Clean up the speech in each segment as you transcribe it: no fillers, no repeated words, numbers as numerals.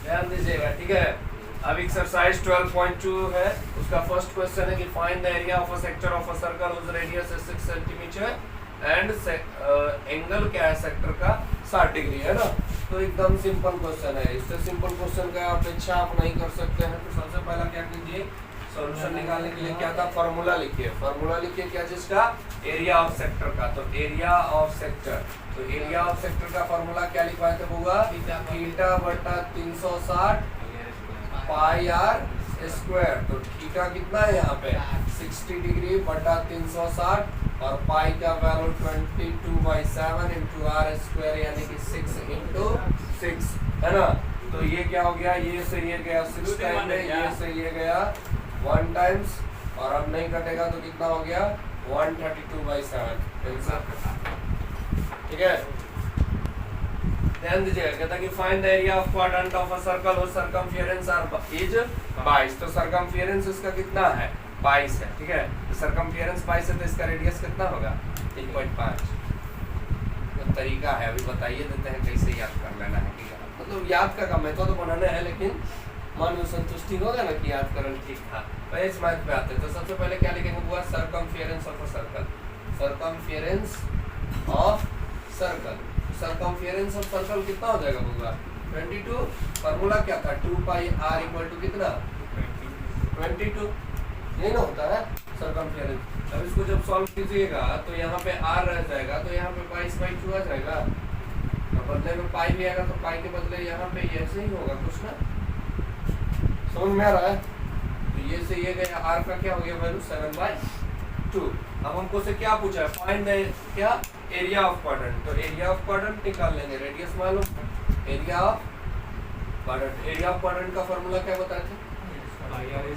ध्यान दीजिएगा, ठीक है। अब एक्सरसाइज 12.2 है, उसका फर्स्ट क्वेश्चन है कि find the area of a sector of a circle whose radius is 6 centimetre and angle क्या है सेक्टर का 60 डिग्री है ना। तो एकदम सिंपल क्वेश्चन है, इससे सिंपल क्वेश्चन का अपेक्षा आप नहीं कर सकते हैं। तो सबसे पहला क्या कीजिए, सॉल्यूशन निकालने के लिए क्या था, फार्मूला लिखिए। फार्मूला लिखिए क्या चीज का, एरिया ऑफ सेक्टर का। तो एरिया ऑफ सेक्टर, तो एरिया ऑफ सेक्टर का फार्मूला क्या लिखवाए थे होगा, थीटा बटा 360 पाई आर स्क्वायर। तो थीटा कितना है यहाँ पे 60 डिग्री बटा 360 और पाई का वैल्यू 22/7 इंटू आर स्क्वायर यानी कि 6 इंटू 6 है ना। तो ये क्या हो गया, ये से ये गया 6 टाइम में, ये से ये गया 1 टाइम्स और अब नहीं कटेगा तो कितना हो गया 132/7। ठीक है, ध्यान दीजिएगा। कहता है कि find the area of quadrant of a circle और सरकमफेरेंस इज 22। तो सरकमफेरेंस इसका कितना है 22 है, ठीक है। तो सरकमफेरेंस 22 है तो इसका रेडियस कितना होगा 1.5। तो तरीका है, अभी बताइए देते हैं कैसे याद कर लेना है, ठीक है। मतलब याद का मेथड तो बनाना है, लेकिन मन में संतुष्टि होगा ना कि याद करना ठीक था। पहले इस मैथ पे आते हैं। तो सबसे पहले क्या लिखेंगे हुआ, circumference of a circle. Circumference of circle, circumference of circle कितना हो जाएगा होगा 22। फार्मूला क्या था 2 पाई आर इक्वल टू कितना 22, ये ना होता है सरकमफेरेंस। अब इसको जब सॉल्व कीजिएगा तो यहाँ पे आर रह जाएगा, तो यहाँ पे 22/2 आ जाएगा और बदले में पाई भी आएगा, तो पाई के बदले यहाँ पे ऐसे ही होगा कुछ ना, समझ में आ रहा है। तो ये से ये गया, आर का क्या हो गया वैल्यू 7/2। अब हमको से क्या पूछा है, फाइंड द क्या एरिया ऑफ क्वाड्रेंट। तो एरिया ऑफ क्वाड्रेंट निकाल लेंगे, रेडियस मालूम, area of quadrant. Area of quadrant का फार्मूला क्या बताए थे,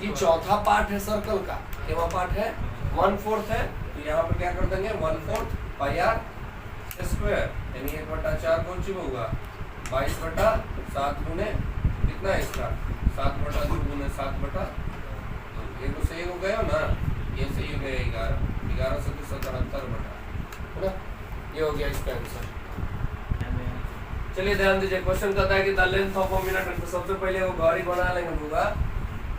ये चौथा पार्ट है सर्कल का, केवा पार्ट है 1/4 है। तो यहाँ पे क्या कर देंगे 1/4 पाई आर स्क्वायर यानी 1/4 कौन सी होगा 22/7 गुने कितना है इसका 7/2 गुने 7/2। ये तो सही हो गया ना, ये सही हो गया 11 से 77 बटा है ना, ये हो गया इसका आंसर। चलिए ध्यान दीजिए, क्वेश्चन कहता है कि the length of a minute. तो सबसे पहले वो घड़ी बना लेंगे होगा,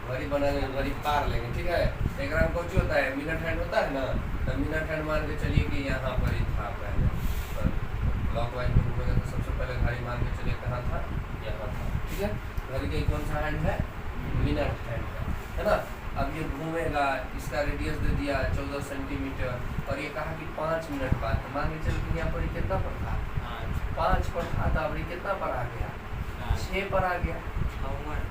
घड़ी बना लेंगे, घड़ी पार लेंगे, ठीक है। एक रंग कौन होता है मिनट हैंड होता है ना, तो मिनट हैंड मान के चलिए कि यहाँ पर ही था पहले, क्लॉकवाइज में घूमेगा तो सबसे पहले घड़ी मान के चलिए कहाँ था, यहाँ था, ठीक है। घड़ी का कौन सा हैंड है मिनट हैंड है ना। अब ये घूमेगा, इसका रेडियस दे दिया 14 सेंटीमीटर और ये कहा कि 5 मिनट बाद, तो मान के चल कि यहाँ पर कितना पर था 5 पर था, तो अब ये कितना पर आ गया 6 पर आ गया।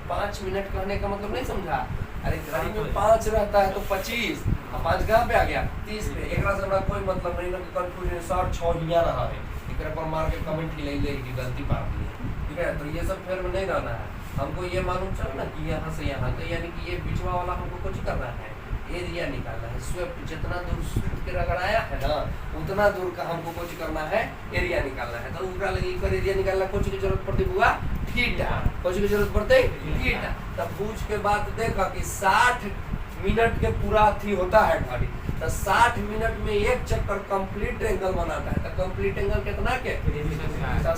5 मिनट कहने का मतलब नहीं समझा, अरे घड़ी में 5 रहता है तो 25 और 5 कहाँ पे आ गया 30 पे। एक से हमारा कोई मतलब नहीं ना कि कंफ्यूजन 6 हिया रहा है, एक पर मार के कमेंट ही ले कि गलती पा दी, ठीक है। तो ये सब फेर में नहीं रहना है, हमको ये मालूम चल ना कि यहाँ से यहाँ, तो यानी कि ये बीचवा वाला हमको कुछ करना है, एरिया निकालना है। स्वेप्ट जितना दूर स्वेप्ट के रगड़ाया है ना उतना दूर का हमको कुछ करना है, एरिया निकालना है। तो उनका लगी कर एरिया निकालना कुछ की जरूरत पड़ती हुआ थीटा, कुछ की जरूरत पड़ती थीटा। तब पूछ के बाद देखा कि 60 मिनट के पूरा थी होता है घड़ी, तो 60 मिनट में एक चक्कर कंप्लीट एंगल बनाता है। तो कंप्लीट एंगल कितना के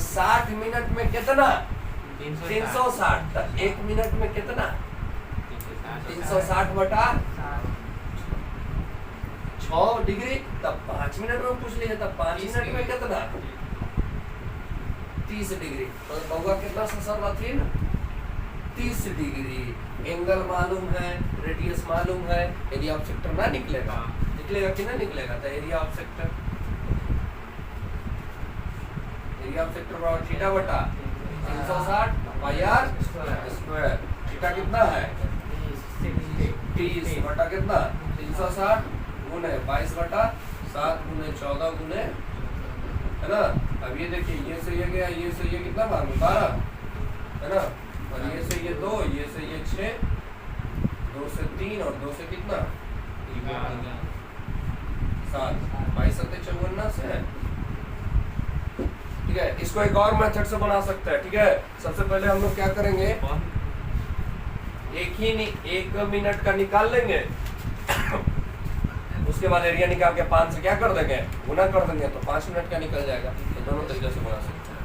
60 मिनट में कितना 360, तो 1 मिनट में कितना 360 बटा 6 डिग्री। तब 5 मिनट में पूछ लीजिए, तब 5 मिनट में कितना 30 डिग्री। तो बउआ कितना ससर थी ना 30 डिग्री। एंगल मालूम है, रेडियस मालूम है, एरिया ऑफ सेक्टर ना निकलेगा, निकलेगा कि ना निकलेगा। तो area of sector, area of sector बराबर थीटा बटा 360 पाई आर स्क्वायर। थीटा कितना है 30 बटा कितना 360 गुने 22/7 गुने 14 गुने है ना। अब ये देखिए, ये से ये गया, ये से ये कितना बार 12 है ना, और ये से ये 2, ये से ये 6, 2 से 3 और 2 से कितना 7, 22 7 54 से है, ठीक है। इसको एक और मेथड से बना सकते हैं, ठीक है। सबसे पहले हम लोग क्या करेंगे, एक मिनट का निकाल लेंगे, उसके बाद एरिया निकाल के 5 से क्या कर देंगे गुना कर देंगे, तो 5 मिनट का निकल जाएगा। तो दोनों तरीके से बना सकते हैं।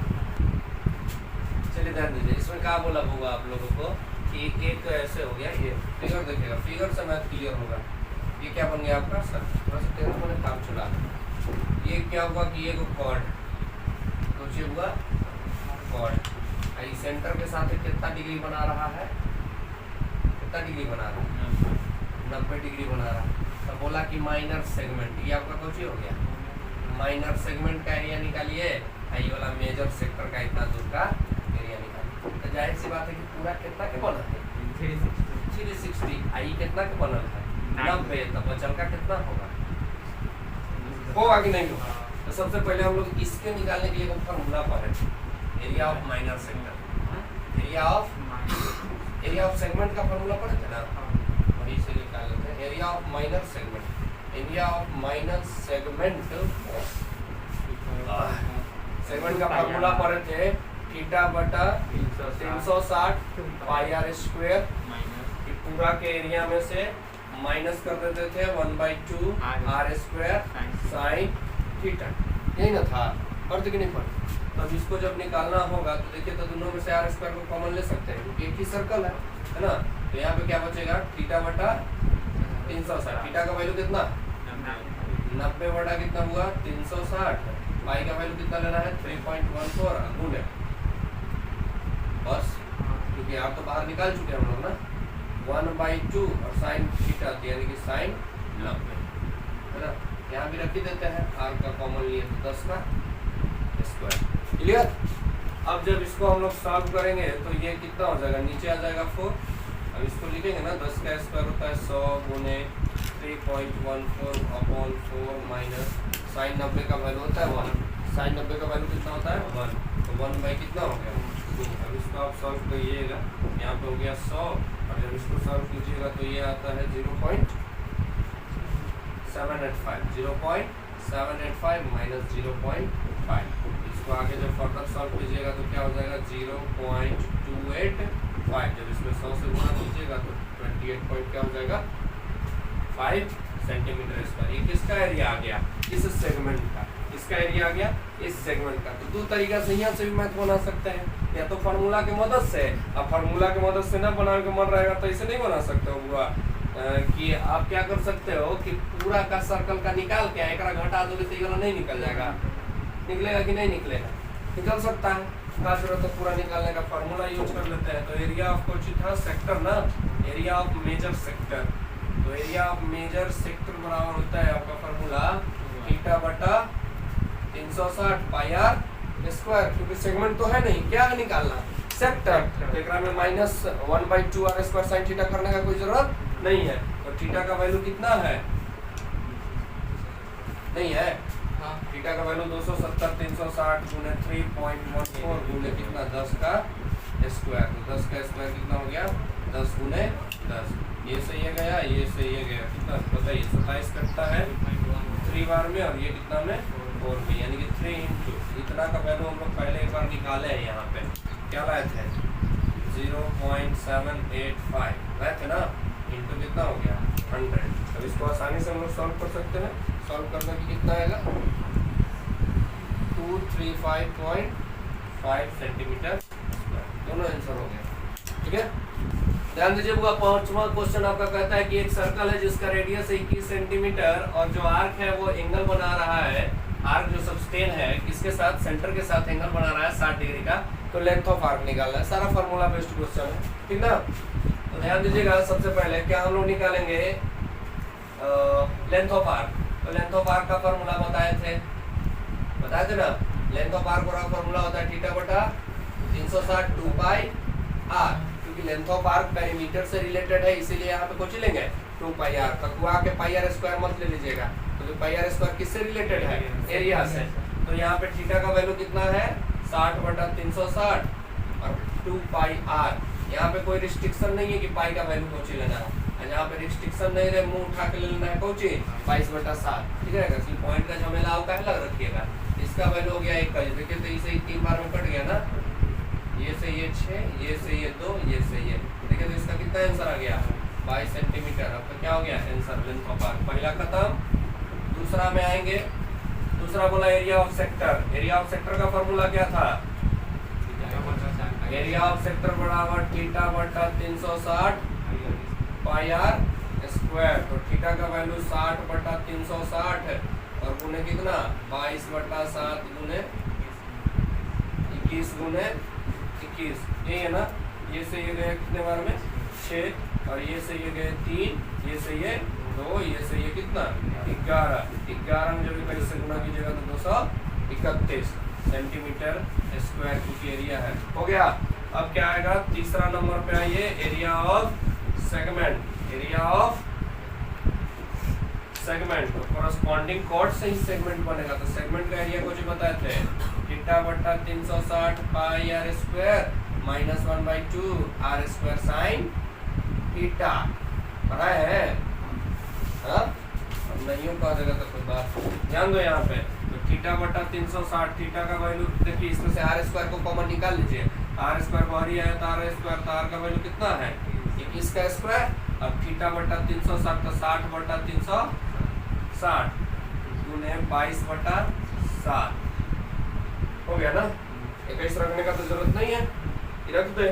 चलिए चलिए ध्यान दीजिए, इसमें क्या बोला होगा आप लोगों को कि एक ऐसे हो गया, ये फिगर देखिएगा, फिगर से मैथ क्लियर होगा। ये क्या बन गया आपका सर, थोड़ा सा टेबल मैंने काम चला, ये क्या हुआ कि ये कॉर्ड, तो ये हुआ कॉर्ड, आई सेंटर के साथ कितना डिग्री बना रहा है, कितना डिग्री बना रहा है, 90 डिग्री बना रहा है। तो बोला कि माइनर सेगमेंट, ये आपका कुछ हो गया, माइनर सेगमेंट का एरिया निकालिए, आई वाला मेजर सेक्टर का इतना दूर का एरिया निकालिए। तो जाहिर सी बात है कि पूरा कितना के बनल है, 360, आई कितना के बनल है, 90, तो बचल का कितना होगा कि नहीं होगा। तो सबसे पहले हम लोग इसके निकालने के लिए फॉर्मूला पढ़े, area of minor segment, area of segment का फॉर्मूला पढ़े थे ना, वही से निकाल लेते हैं। Area of minor segment, area of minor segment, segment का फॉर्मूला पढ़े थे थीटा बटा 360 पाई आर स्क्वायर, पूरा के एरिया में से माइनस कर देते थे 1/2 आर स्क्वायर साइन थीटा, यही ना था, पढ़ते कि नहीं पढ़ते। तब इसको जब निकालना होगा तो देखिए, तो दोनों में से आर स्क्वायर को कॉमन ले सकते हैं क्योंकि एक ही सर्कल है ना। तो यहाँ पे क्या बचेगा, थीटा बटा 360, थीटा का वैल्यू कितना 90 बटा कितना हुआ 360, पाई का वैल्यू कितना लेना है 3.14 गुणे, बस क्योंकि आप तो बाहर निकाल चुके हैं हम लोग ना, 1/2 और साइन थीटा यानी कि साइन 90 है ना। यहाँ भी रख ही देते हैं, आर का कॉमन लिए तो 10 का स्क्वायर, क्लियर। अब जब इसको हम लोग सॉल्व करेंगे तो ये कितना हो जाएगा, नीचे आ जाएगा 4, अब इसको लिखेंगे ना, 10 का स्क्वायर होता है 100 गुने 3.14/4 माइनस साइन 90 का वैल्यू होता है 1, साइन 90 का वैल्यू कितना होता है 1, तो 1 बाई कितना हो गया 2। अब इसको आप सॉल्व करिएगा, यहाँ पे हो गया 100, और जब इसको सॉल्व कीजिएगा तो ये आता है 0.785 माइनस 0.5। इसको आगे जब फर्दर सॉल्व कीजिएगा तो क्या हो जाएगा 0.285, जब इसमें 100 से गुणा कीजिएगा तो 28 पॉइंट क्या हो जाएगा 5 सेंटीमीटर स्क्वायर। ये किसका एरिया आ गया, इस सेगमेंट का, इसका एरिया आ गया इस सेगमेंट का। तो दो तरीका से यहाँ से भी मैथ बना सकते हैं, या तो फार्मूला की मदद से, अब फार्मूला की मदद से ना बना के मन रहेगा तो इसे नहीं बना सकते हो हुआ कि आप क्या कर सकते हो कि पूरा का सर्कल का निकाल के एक घटा दोगे तो ये वाला नहीं निकल जाएगा, निकलेगा कि नहीं निकलेगा, निकल सकता है, क्या जरूरत है पूरा निकालने का, फार्मूला यूज कर लेते हैं। तो एरिया ऑफ कौन था सेक्टर ना, एरिया ऑफ मेजर सेक्टर, तो एरिया ऑफ मेजर सेक्टर बराबर होता है आपका फार्मूला थीटा बटा 360 पाई आर स्क्वायर, क्योंकि सेगमेंट तो है नहीं, क्या है निकालना सेक्टर, तो एकरा में minus 1/2 r square sine theta करने का कोई जरूरत नहीं है। तो थीटा का वैल्यू कितना है, नहीं है, थीटा का वैल्यू 270 360 गुने 3.14 गुने कितना 10 का स्क्वायर, तो 10 का स्क्वायर कितना हो गया 10 गुने 10, ये से ये गया, ये से ये गया, कितना बताइए 27 कटता है 3 बार में, और ये कितना में 4 में, यानी कि 3 इंटू इतना का वैल्यू हम लोग पहले एक बार निकाले हैं, यहाँ पे क्या लाए थे 0.785 लाए थे ना, इंटू कितना हो गया 100। अब इसको आसानी से हम लोग सॉल्व कर सकते हैं, सॉल्व करने की कितना आएगा 235.5 सेंटीमीटर, दोनों आंसर हो गया, ठीक है। ध्यान दीजिए, 5वां क्वेश्चन आपका कहता है कि एक सर्कल है जिसका रेडियस 21 सेंटीमीटर और जो आर्क है वो एंगल बना रहा है, आर्क जो सबस्टेन है किसके साथ, सेंटर के साथ एंगल बना रहा है 60 डिग्री का, तो लेंथ ऑफ आर्क निकालना है, सारा फार्मूला बेस्ड क्वेश्चन है, ठीक ना। तो ध्यान दीजिएगा, सबसे पहले क्या हम लोग निकालेंगे लेंथ ऑफ आर्क, तो लेंथ ऑफ आर्क का फार्मूला बताए थे ना, लेंथ ऑफ आर्क का फार्मूला होता है थीटा बटा 360 2 पाई आर, क्योंकि लेंथ ऑफ आर्क पेरीमीटर से रिलेटेड है इसीलिए यहाँ पे कुछ लेंगे 2 पाई आर, ककुआ के पाई आर स्क्वायर मत ले लीजिएगा, क्योंकि पाई आर स्क्वायर किससे रिलेटेड है, एरिया से। तो यहाँ पे थीटा का वैल्यू कितना है 60 बटा 360 और 2 पाई आर, यहाँ पे कोई रिस्ट्रिक्शन नहीं है कि पाई का वैल्यू कौन लेना है, यहाँ पे रिस्ट्रिक्शन नहीं रहे, मुंह उठा के ले लेना है कौन 22/7, ठीक है, इसलिए पॉइंट का झमेला आपका है, लग रखिएगा। इसका वैल्यू हो गया 21, देखिए तो इसे 3 बार में कट गया ना, ये से ये 6, ये से ये 2, ये से ये, देखिए तो इसका कितना आंसर आ गया 22 सेंटीमीटर। आपका क्या हो गया आंसर लेंथ ऑफ आर्क, पहला खत्म। दूसरा में आएंगे, दूसरा बोला area of sector, area of sector का फॉर्मूला क्या था एरिया ऑफ सेक्टर बराबर थीटा बटा 360 पाई आर स्क्वायर। तो थीटा का वैल्यू 60 बटा 360 और गुने कितना 22 बटा 7 गुने 21 गुने 21, ये है ना। ये से ये गए कितने बार में 6 और ये से ये गए 3, ये से ये 2, ये से ये कितना 11 में जब इक्कीस से गुना कीजिएगा तो 231 सेंटीमीटर स्क्वायर की एरिया है। हो गया। अब क्या आएगा तीसरा नंबर पे आइए, area of segment. Area of segment corresponding chord से ही सेगमेंट बनेगा। तो सेगमेंट का एरिया कुछ बताए थे, थीटा बटा 360 pi r square minus 1/2 r square sine theta. पता है हाँ? नहीं हो कह देगा तो कोई बात ध्यान दो यहाँ पे। तो थीटा बटा 360, थीटा का वैल्यू देखिए, इसमें से आर स्क्वायर को कॉमन निकाल लीजिए। आर स्क्वायर बाहर ही आया तो आर स्क्वायर, तो आर का वैल्यू कितना है 21 का स्क्वायर। अब थीटा बटा 360 तो 60 बटा 360 गुने 22 बटा 7 हो गया ना। 21 रखने का तो जरूरत नहीं है, रख दे,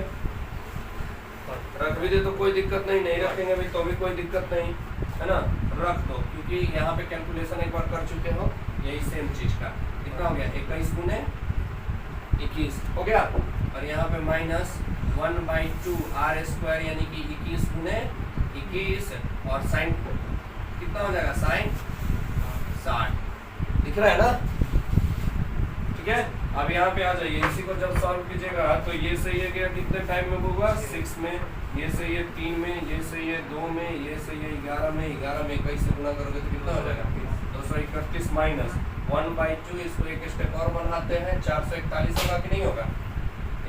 रख भी दे तो कोई दिक्कत नहीं, नहीं रखेंगे भी तो भी कोई दिक्कत नहीं है ना, रख दो। क्योंकि यहाँ पे कैलकुलेशन एक बार कर चुके हो, यही सेम चीज का कितना हो गया 21 गुने 21 हो गया। और यहाँ पे माइनस 1/2 आर स्क्वायर यानी कि 21 गुने 21 और साइन कितना हो जाएगा साइन 60 दिख रहा है ना। ठीक है, अब यहाँ पे आ जाइए, इसी को जब सॉल्व कीजिएगा तो ये से ये गया कितने टाइम में होगा 6 में, ये से ये 3 में, ये से ये 2 में, ये से ये 11 में, 11 में 21 से गुना करोगे तो कितना हो जाएगा 231 माइनस 1/2। इसको एक स्टेप और बढ़ाते हैं, 441 होगा कि नहीं होगा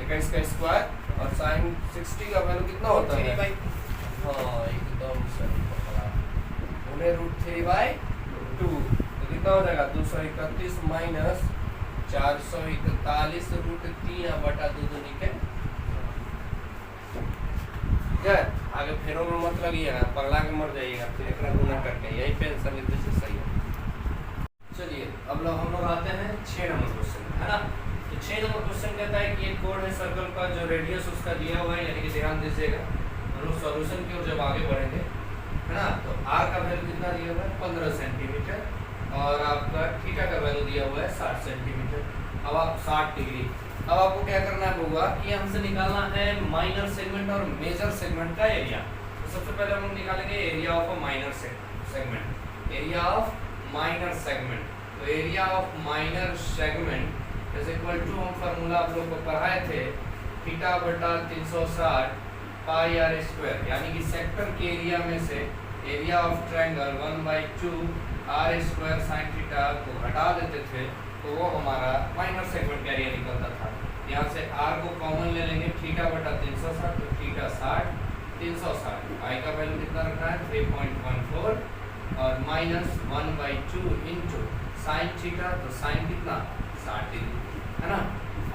21 का स्क्वायर और साइन 60 का वैल्यू कितना होता है हाँ एकदम सही पकड़ा, उन्हें √3/2 तो कितना हो जाएगा 231 माइनस 441 √3 बटा 2 निकल। ठीक है, आगे फेरों में मत लगिएगा, पगला के मर जाइएगा फिर एक गुना करके, यही पेंशन लिखने से सही है। चलिए अब लोग हम लोग आते हैं 6 नंबर क्वेश्चन है ना। तो 6 नंबर क्वेश्चन कहता है कि एक कोड है सर्कल का जो रेडियस उसका दिया हुआ है, यानी कि ध्यान दीजिएगा हम लोग सॉल्यूशन की ओर जब आगे बढ़ेंगे है ना। तो आर का वैल्यू कितना दिया हुआ है 15 सेंटीमीटर और आपका थीटा का वैल्यू दिया हुआ है 60 सेंटीमीटर। अब आप 60 डिग्री, अब आपको क्या करना होगा कि हमसे निकालना है माइनर सेगमेंट और मेजर सेगमेंट का एरिया। तो सबसे पहले हम निकालेंगे area of a minor segment, area of minor segment. तो area of minor segment is equal to, हम फार्मूला आप लोग को पढ़ाए थे, थीटा बटा 360 पाई आर स्क्वायर, यानी कि सेक्टर के एरिया में से area of triangle 1/2 r square sine theta को घटा देते थे तो वो हमारा माइनर सेगमेंट का एरिया निकलता था। यहाँ से आर को कॉमन ले लेंगे, थीटा बटा 360 तो थीटा 60 360, आई का वैल्यू कितना रखना है 3.14 और माइनस 1/2 इंटू साइन थीटा, तो साइन कितना 60 डिग्री है ना।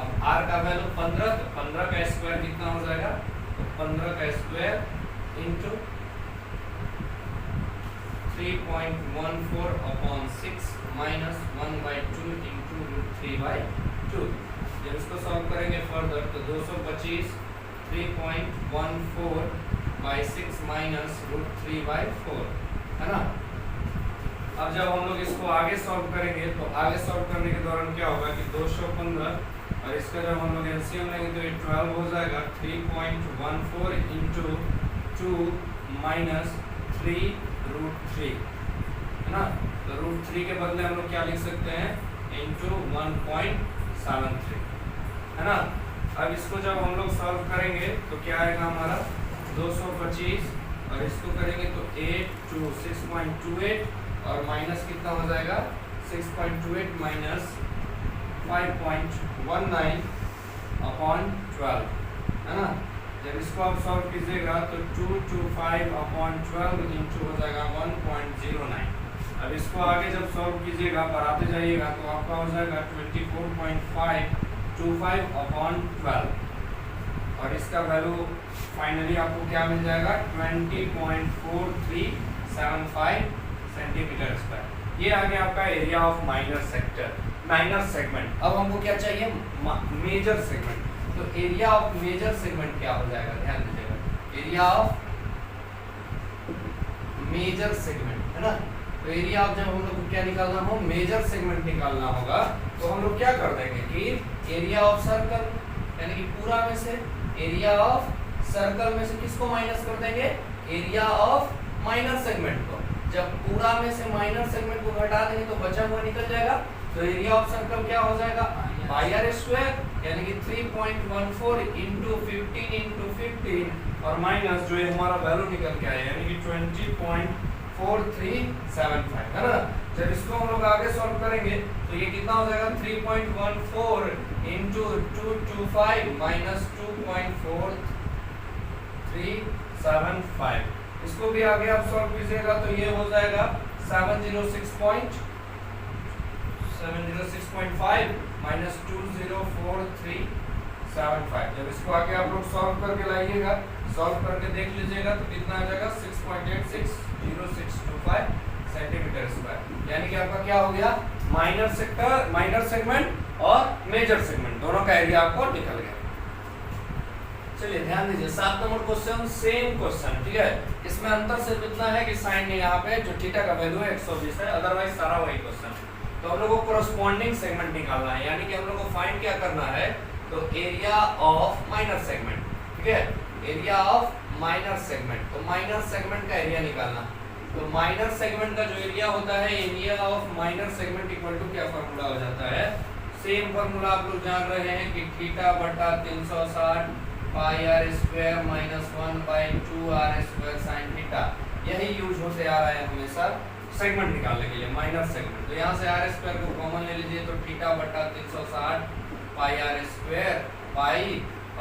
अब आर का वैल्यू 15, तो 15 का स्क्वायर कितना हो जाएगा, तो 15 का स्क्वायर इंटू 3.14/6 माइनस 1/2 इंटू √3/2। जब इसको सॉल्व करेंगे फर्दर तो 225 3.14/6 माइनस √3/4 है ना। अब जब हम लोग इसको आगे सॉल्व करेंगे तो आगे सॉल्व करने के दौरान क्या होगा कि 215 और इसका जब हम लोग एलसीएम लेंगे तो ये 12 हो जाएगा। 3.14 इंटू 2 माइनस 3√3 है ना। तो √3 के बदले हम लोग क्या लिख सकते हैं इंटू 1.73 है ना। अब इसको जब हम लोग सॉल्व करेंगे तो क्या आएगा हमारा 225 और इसको करेंगे तो 8 to 6.28 और माइनस कितना हो जाएगा 6.28 माइनस 5.19/12 है ना। जब इसको आप सॉल्व कीजिएगा तो 225/12 इंटू हो जाएगा 1.09। अब इसको आगे जब सॉल्व कीजिएगा बढ़ाते जाइएगा तो आपका हो जाएगा 24.525/12 और इसका वैल्यू फाइनली आपको क्या मिल जाएगा 20.4375 सेंटीमीटर स्क्वायर। ये आ गया आपका एरिया ऑफ माइनर सेगमेंट। अब हमको क्या चाहिए मेजर सेगमेंट। तो एरिया ऑफ मेजर सेगमेंट क्या हो जाएगा, ध्यान दीजिएगा, एरिया ऑफ मेजर सेगमेंट है ना। तो एरिया ऑफ जब हम लोग को क्या निकालना हो, मेजर सेगमेंट निकालना होगा, तो हम लोग क्या कर देंगे कि एरिया ऑफ सर्कल यानी कि पूरा में से एरिया ऑफ सर्कल में से किसको माइनस कर देंगे, एरिया ऑफ माइनर सेगमेंट को। जब पूरा में से माइनर सेगमेंट को घटा देंगे तो बचा हुआ निकल जाएगा। तो एरिया ऑफ सर्कल क्या हो जाएगा, पाई आर स्क्वायर यानी कि 3.14 इंटू 15 इंटू 15 और माइनस जो है हमारा वैल्यू निकल के आया यानी कि 20.4375 है ना। जब इसको हम लोग आगे सॉल्व करेंगे तो ये कितना हो जाएगा, 3.14 इंटू 225 माइनस 2.4375। इसको भी आगे आप सॉल्व कीजिएगा तो ये हो जाएगा 706.5 माइनस 204,375। जब इसको आगे आप लोग सॉल्व करके लाइएगा, सॉल्व करके देख लीजिएगा तो कितना आ जाएगा 6.860625 सेंटीमीटर स्क्वायर। यानी कि आपका क्या हो गया, माइनर सेगमेंट और मेजर सेगमेंट दोनों का एरिया आपको निकल गया। चलिए ध्यान दीजिए 7 नंबर क्वेश्चन, सेम क्वेश्चन, ठीक है। इसमें अंतर सिर्फ इतना है कि साइन ने यहाँ पे जो थीटा का वैल्यू है 120 है, अदरवाइज सारा वही क्वेश्चन। तो हम लोग को कोरस्पॉन्डिंग सेगमेंट निकालना है, यानी कि हम लोग को फाइंड क्या करना है, तो एरिया ऑफ माइनर सेगमेंट, ठीक है, एरिया ऑफ माइनर सेगमेंट। तो माइनर सेगमेंट का एरिया निकालना, तो माइनर सेगमेंट का जो एरिया होता है, area of minor segment equal to क्या फॉर्मूला हो जाता है, सेम फॉर्मूला आप लोग जान रहे हैं कि थीटा बटा 360 pi r square minus 1/2 r square sine theta. यही यूज होते आ रहा है हमेशा सेगमेंट निकालने के लिए, माइनर सेगमेंट। तो यहाँ से आर स्क्वायर को कॉमन ले लीजिए तो थीटा बटा 360 पाई आर स्क्वायर पाई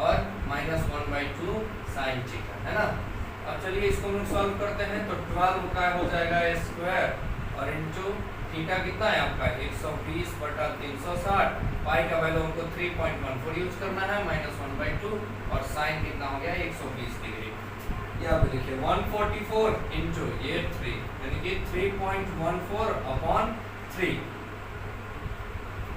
और माइनस 1/2 साइन थीटा, है ना। अब चलिए इसको हम सॉल्व करते हैं। तो 12 का हो जाएगा स्क्वायर और इनटू थीटा कितना है आपका 120 बटा 360, पाई का वैल्यू हमको 3.14 यूज करना है माइनस 1/2 और साइन कितना हो गया 120 डिग्री। यहाँ पे देखिए 144 इंटू ये 3 यानी कि 3.14 अपॉन 3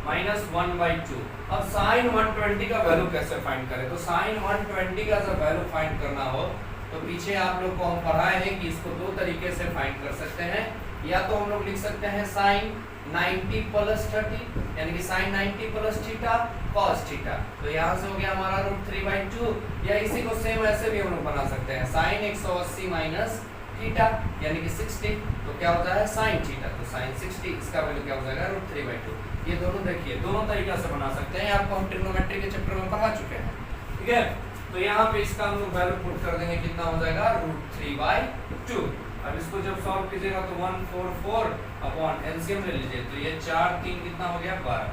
माइनस 1/2। अब साइन 120 का वैल्यू कैसे फाइंड करें, तो साइन 120 का जब वैल्यू फाइंड करना हो तो पीछे आप लोग को हम पढ़ाए हैं कि इसको दो तरीके से फाइंड कर सकते हैं। या तो हम लोग लिख सकते हैं साइन 90 प्लस 30 यानी कि sine 90 plus theta cos theta. तो यहाँ से हो गया हमारा √3/2, या इसी को सेम ऐसे भी हम लोग बना सकते हैं साइन 180 माइनस थीटा यानी कि 60। तो क्या होता है साइन थीटा, तो साइन 60 इसका वैल्यू क्या हो जाएगा √3/2। ये दोनों देखिए दोनों तरीका से बना सकते हैं, आपको हम ट्रिग्नोमेट्री के चैप्टर में पढ़ा चुके हैं, ठीक है। तो यहाँ पे इसका हम लोग वैल्यू पुट कर देंगे, कितना हो जाएगा √3/2। अब इसको जब सॉल्व कीजिएगा तो 144 अपॉन एलसीएम ले लीजिए तो ये 4 3 कितना हो गया 12,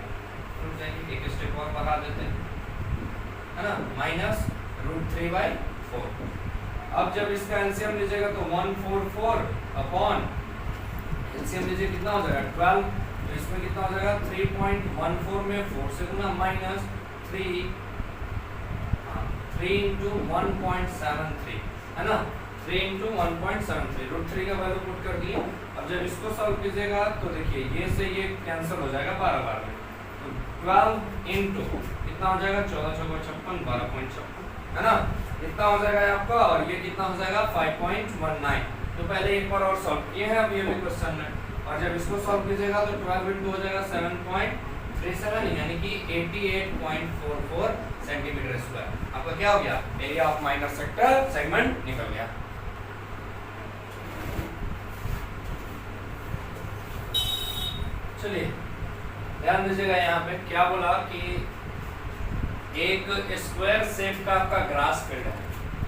रुक जाइए एक स्टेप और बढ़ा देते हैं, है ना, माइनस √3/4। अब जब इसका एलसीएम लीजिएगा तो 144 अपॉन एलसीएम लीजिए कितना हो जाएगा 12, तो इसमें कितना हो जाएगा 3.14 में 4 से गुना माइनस 3 इंटू 1.73 है ना, 3 इंटू 1.73 √3 का वैल्यू पुट कर दिए। अब जब इसको सॉल्व कीजिएगा तो देखिए ये से ये कैंसिल हो जाएगा 12 बार में, तो 12 इंटू कितना हो जाएगा 14 चौको 56 12.56 है ना, इतना हो जाएगा आपका। और ये कितना हो जाएगा 5.19। तो पहले एक बार और सॉल्व किए हैं, अब ये भी क्वेश्चन है। और जब इसको सॉल्व कीजिएगा तो 12 इंटू हो जाएगा 7.37 यानी कि 88.44 सेंटीमीटर स्क्वायर। आपका क्या हो गया, area of minor sector segment निकल गया। चलिए ध्यान दीजिएगा, यहाँ पे क्या बोला कि एक स्क्वायर शेप का आपका ग्रास फील्ड है,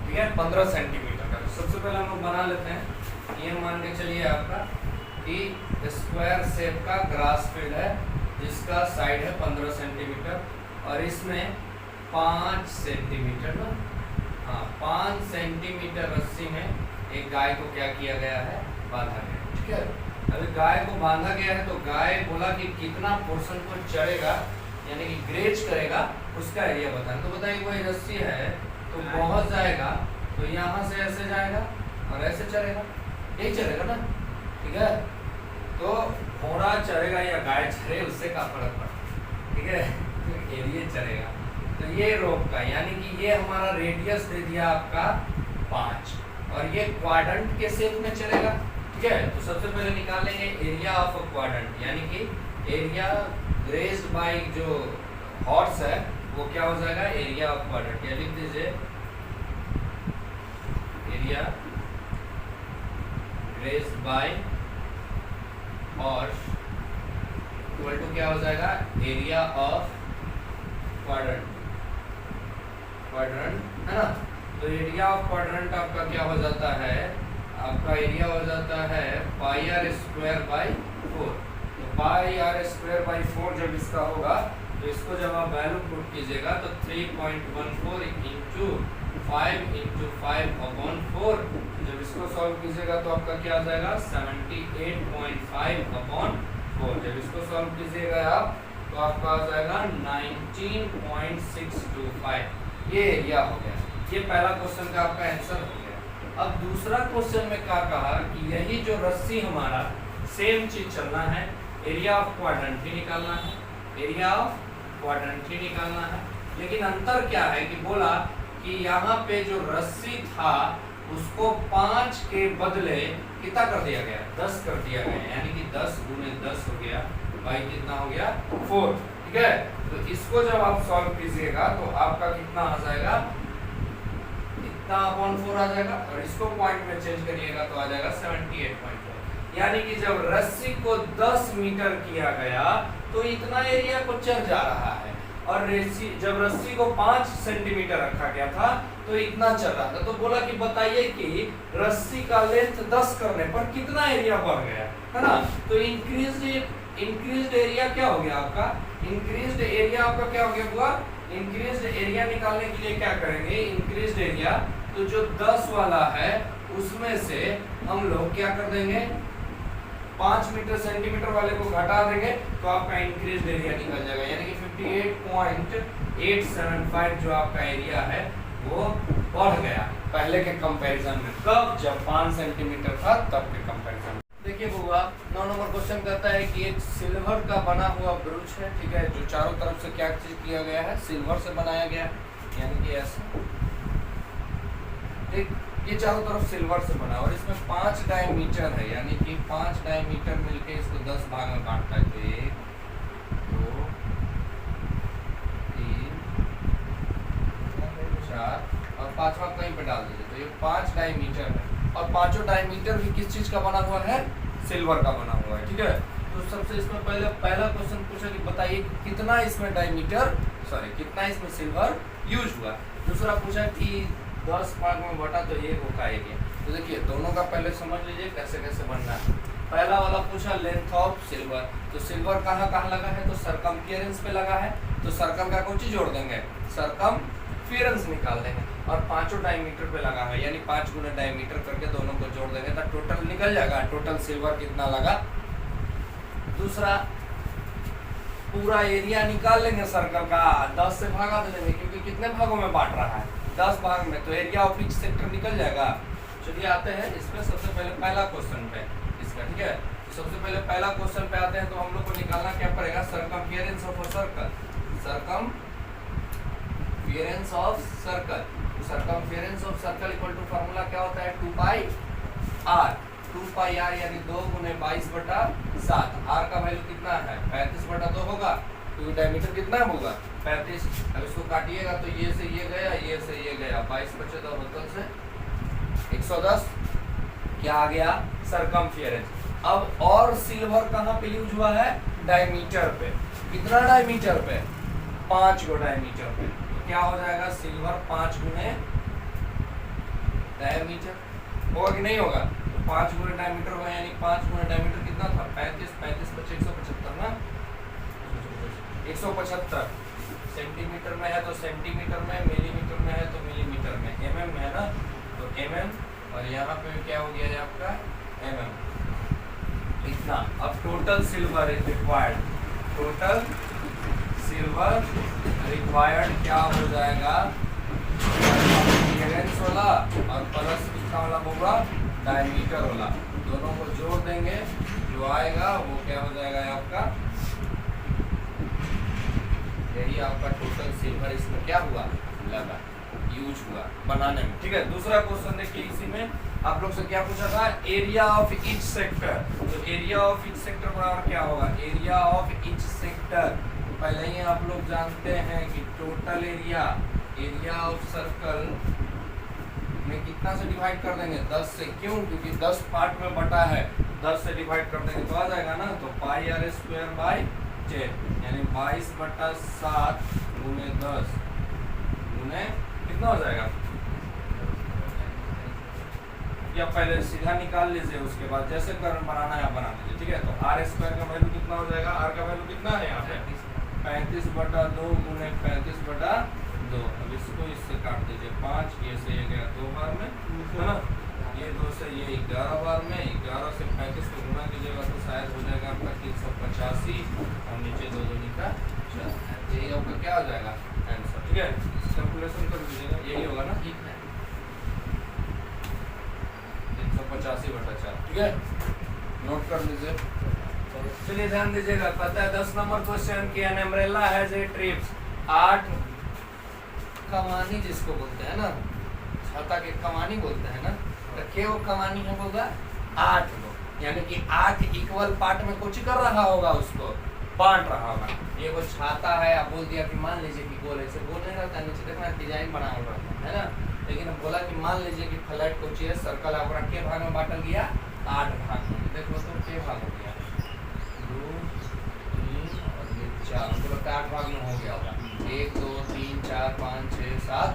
ठीक है, 15 सेंटीमीटर का। तो सबसे पहले हम लोग बना लेते हैं, ये मान के चलिए आपका कि स्क्वायर शेप का ग्रास फील्ड है जिसका साइड है 15 सेंटीमीटर और इसमें 5 सेंटीमीटर ना, हाँ 5 सेंटीमीटर रस्सी में एक गाय को क्या किया गया है, बांधा गया, ठीक है। अभी गाय को बांधा गया है तो गाय बोला कि कितना पोर्शन को चढ़ेगा यानी कि ग्रेज करेगा उसका एरिया बताना। तो बताइए कोई रस्सी है तो बहुत जाएगा, तो यहाँ से ऐसे जाएगा और ऐसे चढ़ेगा, यही चढ़ेगा ना, ठीक है। तो घोड़ा चढ़ेगा या गाय चढ़े उससे क्या फर्क पड़ता, ठीक है, एरिया चढ़ेगा। तो ये रोक का यानी कि ये हमारा रेडियस दे दिया आपका 5 और ये क्वाड्रेंट के शेप में चलेगा। ठीक है, तो सबसे पहले निकाल लेंगे एरिया ऑफ अ क्वाड्रेंट यानी कि एरिया ग्रेस्ड बाय जो हॉर्स है वो क्या हो जाएगा एरिया ऑफ क्वाड्रेंट। या लिख दीजिए area grazed by horse equal to क्या हो जाएगा एरिया ऑफ क्वाड्रेंट है ना। तो एरिया ऑफ क्वाड्रेंट आपका क्या हो जाता है, आपका एरिया हो जाता है पाई आर स्क्वायर बाई 4। तो पाई आर स्क्वायर बाई 4 जब इसका होगा तो इसको जब आप वैल्यू पुट कीजिएगा तो 3.14 इंटू 5 इंटू 5/4 जब इसको सॉल्व कीजिएगा तो आपका क्या आ जाएगा 78.5/4। जब इसको सॉल्व कीजिएगा आप तो आपका आ जाएगा 19.625। ये एरिया हो गया। ये पहला क्वेश्चन का आपका आंसर हो गया। अब दूसरा क्वेश्चन में क्या कहा कि यही जो रस्सी हमारा सेम चीज चलना है, एरिया ऑफ क्वाड्रेंट ही निकालना है, एरिया ऑफ क्वाड्रेंट ही निकालना है। लेकिन अंतर क्या है कि बोला कि यहाँ पे जो रस्सी था उसको 5 के बदले कितना कर दिया गया 10 कर दिया गया, यानी कि 10 गुने 10 हो गया बाई कितना हो गया 4। ठीक है, तो इसको जब आप सॉल्व कीजिएगा तो आपका कितना आ जाएगा इतना अपॉन 4 आ जाएगा और इसको पॉइंट में चेंज करिएगा तो आ जाएगा 78.4। यानी कि जब रस्सी को 10 मीटर किया गया तो इतना एरिया को चढ़ जा रहा है और जब रस्सी को 5 सेंटीमीटर रखा गया था तो इतना चल रहा था। तो बोला कि बताइए कि रस्सी का लेंथ 10 करने पर कितना एरिया बढ़ गया है ना। तो इंक्रीज्ड एरिया क्या हो गया आपका, इंक्रीज्ड एरिया आपका क्या हो गया हुआ, इंक्रीज्ड एरिया निकालने के लिए क्या करेंगे इंक्रीज्ड एरिया, तो जो 10 वाला है उसमें से हम लोग क्या कर देंगे 5 मीटर सेंटीमीटर वाले को घटा देंगे तो आपका इंक्रीज्ड एरिया निकल जाएगा। यानी कि 58.875 जो आपका एरिया है वो बढ़ गया पहले के कंपैरिजन में। कब, जब 5 सेंटीमीटर था तब के कंपैरिजन में। देखिए बुआ 9 नंबर क्वेश्चन कहता है कि एक सिल्वर का बना हुआ ब्रूच है। ठीक है, जो चारों तरफ से क्या चीज किया गया है सिल्वर से बनाया गया है, यानी कि ऐसे। ठीक, ये चारों तरफ सिल्वर से बना और इसमें 5 डायमीटर है, यानी कि 5 डायमीटर मिलके इसको 10 भाग में बांटता है। तो 1 2 3 4 और 5वां कहीं पे डाल दीजिए। तो ये 5 डायमीटर है और पांचों डायमीटर भी किस चीज का बना हुआ है सिल्वर का बना हुआ है। ठीक है, तो सबसे इसमें पहला क्वेश्चन पूछा कि बताइए कितना इसमें डायमीटर कितना इसमें सिल्वर यूज हुआ। दूसरा पूछा कि 10 भाग में बटा तो ये होगा एरिया। तो देखिए दोनों का पहले समझ लीजिए कैसे कैसे बनना है। पहला वाला पूछा लेंथ ऑफ सिल्वर, तो सिल्वर कहाँ कहाँ लगा है तो सरकमफियरेंस पे लगा है, तो सर्कल का कुछ जोड़ देंगे सरकमफियरेंस निकाल देंगे और पांचों डायमीटर पे लगा है, यानी 5 गुना डायमीटर करके दोनों को जोड़ देंगे तो टोटल निकल जाएगा टोटल सिल्वर कितना लगा। दूसरा पूरा एरिया निकाल लेंगे सर्कल का, 10 से भागा देंगे क्योंकि कितने भागों में बांट रहा है 10 भाग में, तो एरिया ऑफ ईच सेक्टर निकल जाएगा। चलिए आते हैं इसमें सबसे पहले पहला क्वेश्चन पे इसका। ठीक है, तो सबसे पहले पहला क्वेश्चन पे आते हैं तो हम लोग को निकालना क्या पड़ेगा circumference of a circle. Circumference of circle, circumference of circle equal to formula क्या होता है 2 पाई आर। 2 पाई आर यानी 2 गुने 22/7। आर का वैल्यू कितना है 35/2 होगा, तो डायमीटर कितना होगा 35। अब इसको काटिएगा तो ये से ये गया, ये से ये गया, 22 बचे 2 मतलब से 110 क्या आ गया सरकमफियरेंस। अब और सिल्वर कहाँ पे यूज हुआ है डायमीटर पे। कितना डायमीटर पे 5 गो डायमीटर पे, तो क्या हो जाएगा सिल्वर 5 गुने डायमीटर होगा कि नहीं होगा, तो 5 गुने डायमीटर होगा, यानी 5 गुने डायमीटर कितना था 35 बचे 175 ना 175 सेंटीमीटर में है तो सेंटीमीटर में, मिलीमीटर में है तो मिलीमीटर में, एमएम में है ना तो एमएम, और यहाँ पे क्या हो गया है आपका एमएम इतना। अब total silver is required, total silver required क्या हो जाएगा क्लियरेंस वाला और प्लस कितना वाला होगा डायमीटर वाला, दोनों को जोड़ देंगे जो आएगा वो क्या हो जाएगा आपका, यही आपका टोटल सिल्वर इसमें क्या हुआ, लगा, यूज हुआ बनाने में। ठीक है, दूसरा क्वेश्चन देखिए, इसी में आप लोग से क्या पूछा था, एरिया ऑफ ईच सेक्टर। तो एरिया ऑफ ईच सेक्टर बराबर क्या होगा, एरिया ऑफ ईच सेक्टर पहले ही आप लोग जानते हैं कि टोटल एरिया ऑफ सर्कल में कितना से डिवाइड कर देंगे, 10 से। क्यों, क्योंकि 10 पार्ट में बटा है, 10 से डिवाइड कर देंगे तो आ जाएगा ना, तो पाई आर स्क्वायर बाई 10 यानी 22/7 गुने 10 गुने कितना हो जाएगा, या पहले सीधा निकाल लीजिए, उसके बाद जैसे करंट बनाना है आप बना लीजिए। ठीक है, तो आर स्क्वायर का वैल्यू कितना हो जाएगा, आर का वैल्यू कितना है यहाँ पे 35/2 गुने 35/2। अब इसको इससे काट दीजिए 5, ये से ये गया 2 बार में, है ना, ये 2 से ये 11 बार में, 11 से 35 को गुना कीजिएगा तो शायद हो जाएगा आपका 385 और नीचे 2 2 का 4, यही आपका क्या हो जाएगा आंसर। ठीक है, कैलकुलेशन कर दीजिएगा, यही होगा ना, ठीक है 385/4। ठीक है, नोट कर लीजिए। चलिए ध्यान दीजिएगा, पता है 10 नंबर क्वेश्चन की an umbrella has a trips 8 कमानी जिसको बोलते हैं ना, छाता के कमानी बोलते हैं ना, तो क्या वो कमानी है होगा 8 को, यानी कि 8 इक्वल पार्ट में कुछ कर रहा होगा, उसको बांट रहा होगा। ये वो छाता है, आप बोल दिया कि मान लीजिए कि गोल, ऐसे गोल नहीं रहता, नीचे देखना डिजाइन बना हुआ है ना, लेकिन बोला कि मान लीजिए कि फ्लैट को चाहिए सर्कल आपका के भाग में बांटल गया, 8 भाग में। देखो तो के भाग हो गया 2 3 और ये 4, हमको लगता है 8 भाग में हो गया होगा, 1 2 3 4 5 6 7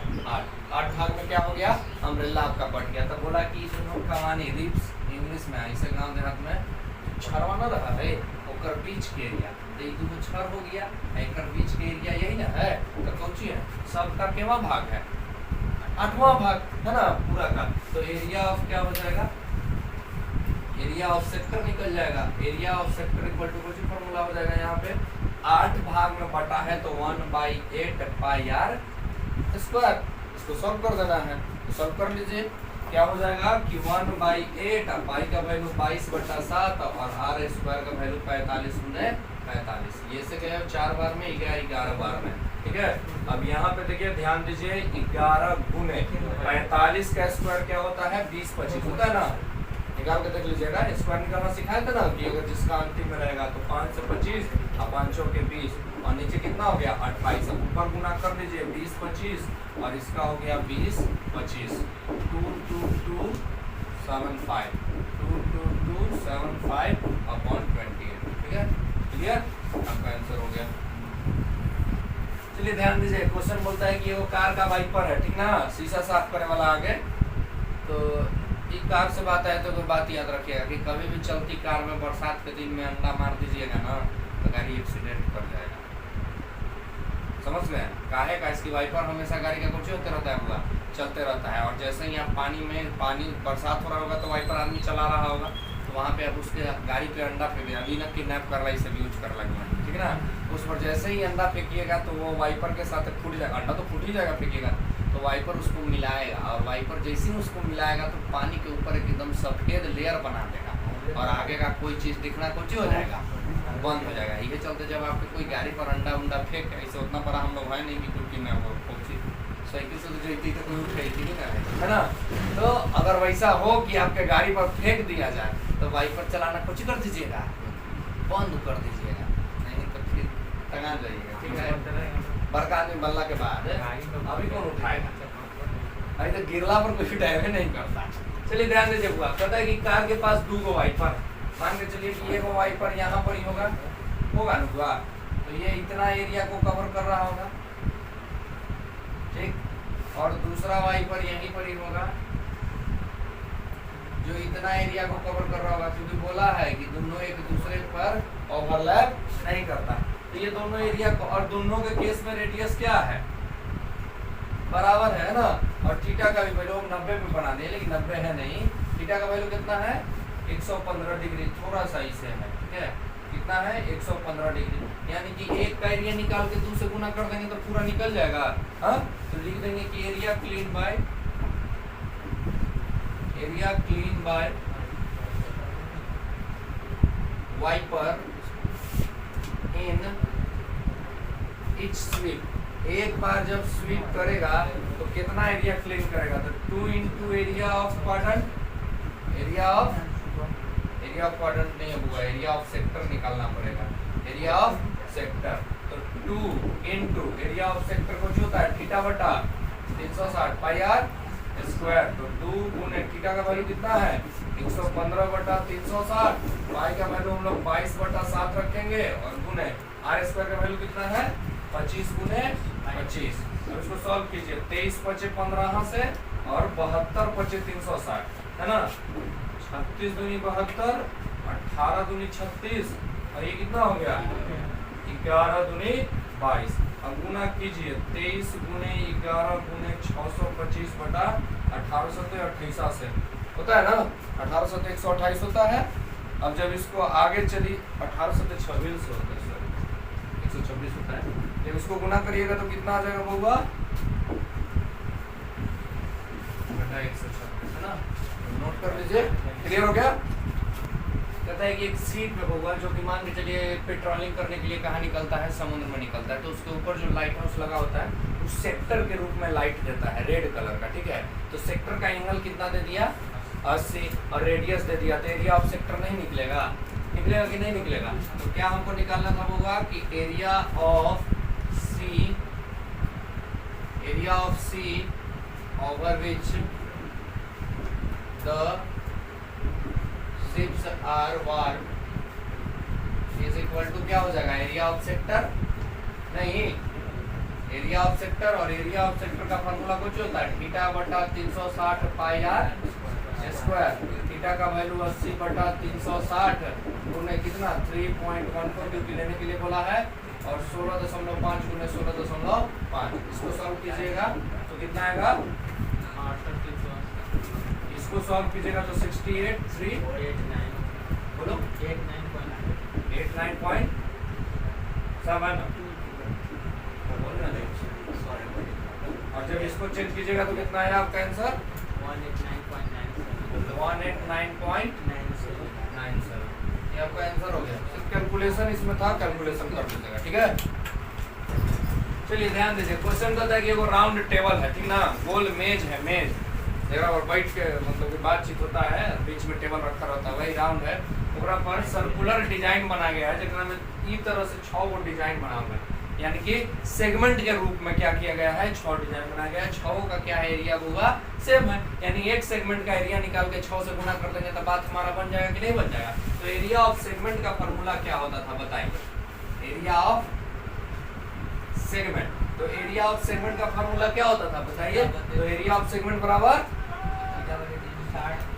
8 भाग में क्या हो गया, अम्ब्रेला आपका बट गया। तो बोला कि इसमें कमानी रिप्स इंग्लिश में ऐसे गांव देहात में छरवा न रहा है, ओकर बीच के एरिया, तो ये दो छर हो गया, एकर बीच के एरिया यही ना है, तो कौची है, सबका केवा भाग है, 8वां भाग है ना पूरा का। तो एरिया ऑफ क्या हो जाएगा, एरिया ऑफ सेक्टर निकल जाएगा, area of sector equal to कुछ फॉर्मूला हो जाएगा यहाँ पे, 8 भाग में बटा है तो 1/8 पाई आर स्क्वायर। इसको सॉल्व कर देना है, तो सॉल्व कर लीजिए, क्या हो जाएगा कि 1/8, पाई का वैल्यू 22/7 और आर स्क्वायर का वैल्यू 45 गुने 45, ये से गया 4 बार में, गया 11 बार में। ठीक है, अब यहाँ पे देखिए ध्यान दीजिए, 11 गुने 45 का स्क्वायर क्या होता है, 20/25 होता है ना, निकाल के देख लीजिएगा, स्क्वायर निकालना सिखाया था ना कि अगर जिसका अंतिम में रहेगा तो 5 से 25 और 5 के 20 और नीचे कितना हो गया 28, अब ऊपर गुना कर लीजिए 20/25 और इसका हो गया 20/25, 22275 22275/28। ठीक है, क्लियर, आपका आंसर हो गया। चलिए ध्यान दीजिए, क्वेश्चन बोलता है कि वो कार का वाइपर है, ठीक ना, शीशा साफ करने वाला आगे, तो एक कार से बात है तो बात याद रखिएगा कि कभी भी चलती कार में बरसात के दिन में अंडा मार दीजिएगा ना तो गाड़ी एक्सीडेंट कर जाएगा, समझ गए, काहे का, इसकी वाइपर हमेशा गाड़ी का कुछ होते रहता है, हुआ चलते रहता है, और जैसे ही आप पानी बरसात हो रहा होगा तो वाइपर आदमी चला रहा होगा, तो वहाँ पे अब उसके गाड़ी पे अंडा फेंक, अभी ना किडनैप कर रहा है, इसे भी यूज कर लगे, ठीक है ना, उस पर जैसे ही अंडा फेंकिएगा तो वो वाइपर के साथ फूट जाएगा, अंडा तो फूट ही जाएगा, फेंकेगा तो वाइपर उसको मिलाएगा, और वाइपर जैसे ही उसको मिलाएगा तो पानी के ऊपर एकदम सफ़ेद लेयर बना देगा, और आगे का कोई चीज़ दिखना कुछ हो जाएगा, बंद हो जाएगा। ये चलते जब आपके कोई गाड़ी पर अंडा उंडा फेंक, ऐसे उतना बड़ा हम लोग है नहीं कि कुछ ना हो, साइकिल से तो जैती तो कोई उठेगी नहीं, है ना, तो अगर वैसा हो कि आपके गाड़ी पर फेंक दिया जाए तो वाइपर चलाना कुछ कर दीजिएगा, बंद कर दीजिएगा, नहीं तो फिर टंगा जाइएगा, ठीक है, बड़का आदमी बनला के बाद अभी कौन उठाएगा, अभी तो गिरला पर कोई टाइम नहीं करता। चलिए ध्यान दीजिए, हुआ कहता है कि कार के पास 2 वाइपर, मान के चलिए कि ये वाइपर यहाँ पर ही होगा ना हुआ, तो ये इतना एरिया को कवर कर रहा होगा, ठीक, और दूसरा वाइपर यहीं पर ही होगा जो इतना एरिया को कवर कर रहा होगा, क्योंकि बोला है कि दोनों एक दूसरे पर ओवरलैप नहीं करता, तो ये दोनों एरिया को, और दोनों के केस में रेडियस क्या है, बराबर है ना, और थीटा का भी वैल्यू 90 में बना दिए, लेकिन 90 है नहीं, थीटा का वैल्यू कितना है 115 डिग्री, थोड़ा सा इसे है, ठीक है, कितना है 115 डिग्री, यानी कि एक का एरिया निकाल के 2 से गुना कर देंगे तो पूरा निकल जाएगा, हाँ, तो लिख देंगे कि area clean by wiper in each sweep एक बार जब स्वीप करेगा तो कितना एरिया क्लीन करेगा, तो 2 into area of quadrant, area of quadrant नहीं होगा, एरिया ऑफ सेक्टर निकालना पड़ेगा, एरिया ऑफ सेक्टर। तो 2 इंटू एरिया ऑफ सेक्टर को जो होता है थीटा बटा 360 पाई आर स्क्वायर, तो 2 गुने थीटा का वैल्यू कितना है 115 बटा 360, पाई का वैल्यू हम लोग 22 बटा 7 रखेंगे और गुने आर स्क्वायर का वैल्यू कितना है 25 गुने 25। अब इसको सॉल्व कीजिए, 23 पचे 15 से और 72 पचे 360 है ना, 36 दूनी 72, 18 दूनी 36 और ये कितना हो गया 11 दूनी 22। अब गुना कीजिए, 23 गुने 11 गुने 625 बटा 1828 से होता है ना, 1800 तो 128 होता है। अब जब इसको आगे चली 1826 होता है, 126 होता है, जब इसको गुना करिएगा तो कितना आ जाएगा बउआ बटा 126 है ना, नोट कर लीजिए। क्लियर हो गया। कहता है कि एक सीट में बउआ जो कि मान के चलिए पेट्रोलिंग करने के लिए कहाँ निकलता है, समुद्र में निकलता है, तो उसके ऊपर जो लाइट हाउस लगा होता है उस सेक्टर के रूप में लाइट देता है रेड कलर का, ठीक है। तो सेक्टर का एंगल कितना दे दिया 80 और रेडियस दे दिया, तो एरिया ऑफ सेक्टर नहीं निकलेगा, निकलेगा कि नहीं निकलेगा। तो क्या हमको निकालना था होगा कि area of sea over which the ships are warped is equal to क्या हो जाएगा एरिया ऑफ सेक्टर, नहीं एरिया ऑफ सेक्टर, और एरिया ऑफ सेक्टर का फार्मूला कुछ होता है थीटा बटा 360 पाई आर स्क्वायर, थीटा का वैल्यू 80 बटा 360 गुने कितना 3.14 क्योंकि लेने के लिए बोला है, और 16.5 गुने 16.5, इसको सॉल्व कीजिएगा तो कितना आएगा, इसको सॉल्व कीजिएगा तो 68.389 बोलो 89.7 और जब इसको चेंज कीजिएगा तो कितना है आपका आंसर 189.97 ये आपका आंसर हो गया। सिर्फ कैलकुलेशन इसमें था, कैलकुलेशन कर लीजिएगा, ठीक है। चलिए ध्यान दीजिए, क्वेश्चन कहता है कि वो राउंड टेबल है, ठीक ना, गोल मेज है, मेज जगह और बैठ के मतलब बातचीत होता है, बीच में टेबल रखा रहता है, वही राउंड है, ओकरा पर सर्कुलर डिजाइन बना गया है जेकरा में ई तरह से 6 गो डिजाइन बना हुआ है, यानी कि सेगमेंट के रूप में क्या किया गया है 6 डिजाइन बनाया गया है। 6 का क्या है एरिया होगा सेम है, यानी एक सेगमेंट का एरिया निकाल के 6 से गुना कर देंगे तो बात हमारा बन जाएगा कि नहीं बन जाएगा। तो एरिया ऑफ सेगमेंट का फॉर्मूला क्या होता था बताइए, एरिया ऑफ सेगमेंट, तो एरिया ऑफ सेगमेंट का फॉर्मूला क्या होता था बताइए, तो एरिया ऑफ सेगमेंट बराबर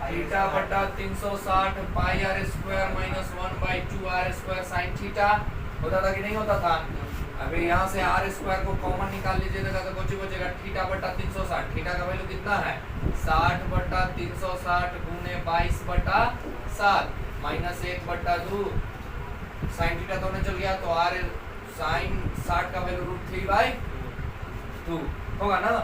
थीटा बटा 360 pi r square minus 1/2 r square sine theta होता था कि नहीं होता था। अभी यहाँ से आर स्क्वायर को कॉमन निकाल लीजिएगा तो कुछ बचेगा थीटा बटा 360, थीटा का वैल्यू कितना है 60 बटा 360 गुने 22 बटा 7 माइनस 1/2 साइन थीटा तो चल गया, तो आर साइन 60 का वैल्यू √3/2 होगा ना।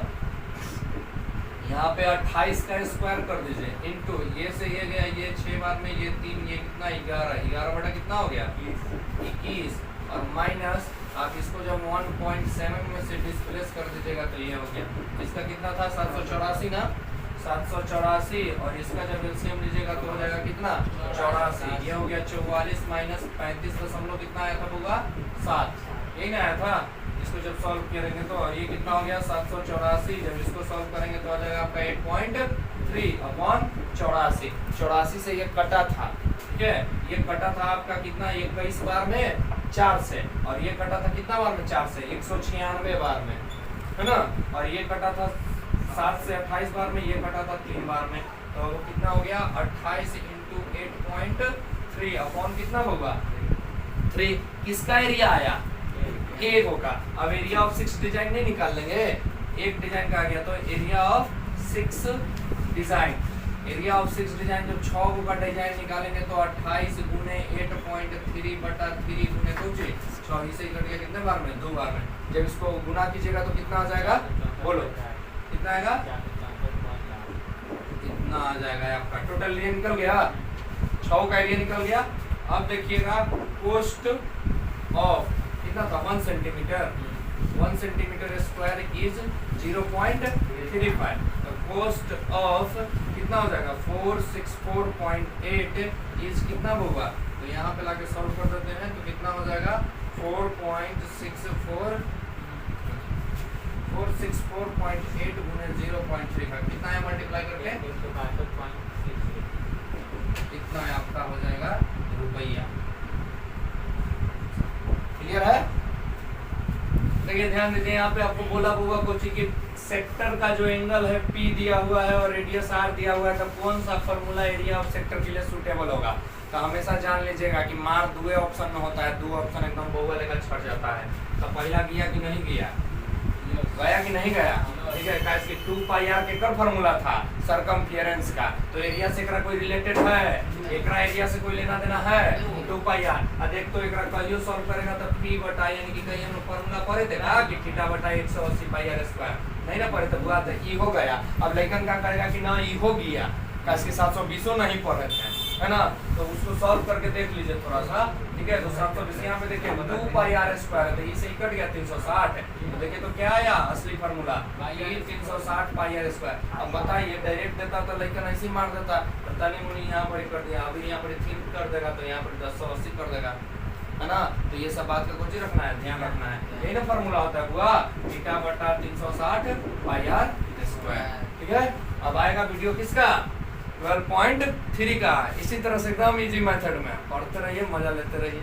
यहाँ पे 28 का स्क्वायर कर दीजिए इनटू ये से ये गया, ये 6 बार में ये 3, ये कितना 11 बटा कितना हो गया 21 और माइनस आप इसको जब 1.7 में से डिस्प्लेस कर दीजिएगा तो ये हो गया, इसका कितना था 784 ना, 784 और इसका जब एलसीएम लीजिएगा तो हो जाएगा कितना 84, ये हो गया 44 माइनस 35 कितना आया था होगा 7, यही ना आया था। इसको जब सॉल्व करेंगे तो ये कितना हो गया 784, जब इसको सॉल्व करेंगे तो आ जाएगा आपका 8.3/84, 84 से ये कटा था, ठीक है, ये कटा था आपका कितना 21 बार में 4 से, और ये कटा था कितना बार में 4 से 196 बार में, है ना, और ये कटा था 7 से 28 बार में, ये कटा था 3 बार में, तो वो कितना हो गया 28 इंटू 8.3 अपॉन कितना होगा 3, किसका एरिया आया एक होगा। अब एरिया ऑफ 6 डिजाइन नहीं निकाल लेंगे, एक डिजाइन का आ गया, तो area of 6 design, area of 6 design जब 6 गो का डिजाइन निकालेंगे तो 28 गुने 8.3 बटा 3 गुने 2 24 से कट गया कितने बार में 2 बार में, जब इसको गुना कीजिएगा तो कितना आ जाएगा बोलो कितना आएगा, कितना आ जाएगा आपका टोटल एरिया निकल गया, 6 का एरिया निकल गया। अब देखिएगा कोस्ट ऑफ कितना था 1 सेंटीमीटर, 1 सेंटीमीटर स्क्वायर इज 0.35। तो कॉस्ट ऑफ कितना हो जाएगा 464.8 इज कितना होगा, तो यहाँ पे लाके सॉल्व कर देते हैं तो कितना हो जाएगा 464.8 गुने 0.35 कितना है मल्टीप्लाई करके कितना है आपका हो जाएगा रुपया। क्लियर है? देखिए ध्यान दीजिए यहाँ पे आपको बोला हुआ कुछ कि सेक्टर का जो एंगल है P दिया हुआ है और रेडियस R दिया हुआ है, तो कौन सा फॉर्मूला एरिया ऑफ सेक्टर के लिए सूटेबल होगा। तो हमेशा जान लीजिएगा कि मार दो ऑप्शन में होता है, दो ऑप्शन एकदम बहुआ लेकर छट जाता है। तो पहला गया कि नहीं गया, गया कि नहीं गया, ठीक है। का इसकी 2 पाई r के कर फार्मूला था सरकमफियरेंस का, तो एरिया से एकरा कोई रिलेटेड है, एकरा एरिया से कोई लेना देना है 2 पाई r। देख तो एकरा कहियो सॉल्व करेगा तो p बटा यानी कि कहीं हम फार्मूला पढ़े थे ना कि थीटा बटा 180 पाई r स्क्वायर, नहीं ना पढ़े तो बुआ तो ई हो गया। अब लेकिन क्या करेगा कि ना ई हो गया, का इसके 720 नहीं पढ़े थे, है ना, तो उसको सॉल्व करके देख लीजिए थोड़ा सा, ठीक है। तो 720 यहाँ पे देखिए 2 पाई r स्क्वायर है, तो इसे ही कट गया 360 है, तो देखिए तो क्या आया असली फार्मूला 360 पाई r स्क्वायर। अब बताइए डायरेक्ट देता तो लेकिन ऐसे ही मार देता, तो तनी मुनी यहाँ पर कर दिया, अभी यहाँ पर 3 कर देगा तो यहाँ पर 1080 कर देगा, है ना। तो ये सब बात का कुछ रखना है, ध्यान रखना है, यही ना फार्मूला होता है हुआ थीटा बटा 360 पाई r स्क्वायर, ठीक है। अब आएगा वीडियो किसका 12.3 का, इसी तरह से एकदम इजी मेथड में पढ़ते रहिए, मजा लेते रहिए।